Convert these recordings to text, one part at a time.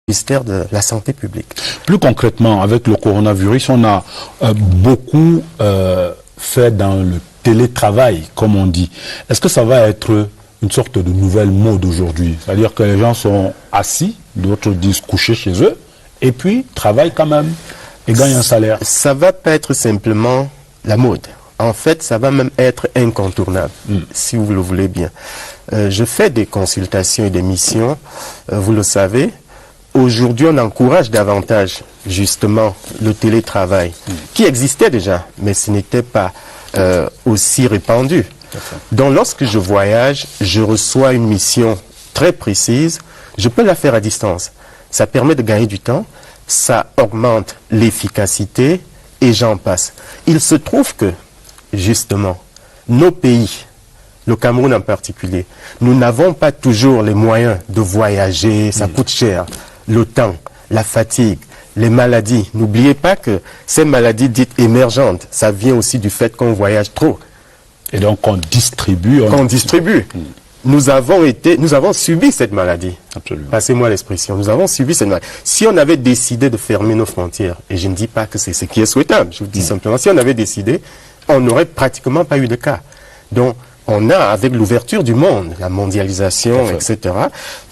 ministère de la Santé publique. Plus concrètement, avec le coronavirus, on a beaucoup fait dans le télétravail, comme on dit. Est-ce que ça va être une sorte de nouvelle mode aujourd'hui? C'est-à-dire que les gens sont assis, d'autres disent couchés chez eux, et puis travaillent quand même et gagnent un salaire. Ça va pas être simplement la mode. En fait, ça va même être incontournable, si vous le voulez bien. Je fais des consultations et des missions, vous le savez. Aujourd'hui, on encourage davantage, justement, le télétravail, qui existait déjà, mais ce n'était pas aussi répandu. Donc, lorsque je voyage, je reçois une mission très précise, je peux la faire à distance. Ça permet de gagner du temps, ça augmente l'efficacité, et j'en passe. Il se trouve que, justement, nos pays, le Cameroun en particulier, nous n'avons pas toujours les moyens de voyager, ça coûte cher. Le temps, la fatigue, les maladies. N'oubliez pas que ces maladies dites émergentes, ça vient aussi du fait qu'on voyage trop. Et donc on distribue. Qu'on distribue. Nous avons subi cette maladie. Absolument. Passez-moi l'expression. Nous avons subi cette maladie. Si on avait décidé de fermer nos frontières, et je ne dis pas que c'est ce qui est souhaitable, je vous dis simplement, si on avait décidé, on n'aurait pratiquement pas eu de cas. Donc, on a, avec l'ouverture du monde, la mondialisation, etc.,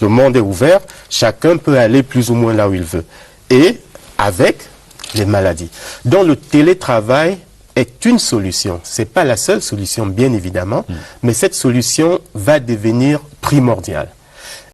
le monde est ouvert, chacun peut aller plus ou moins là où il veut. Et avec les maladies. Donc le télétravail est une solution. Ce n'est pas la seule solution, bien évidemment, mais cette solution va devenir primordiale.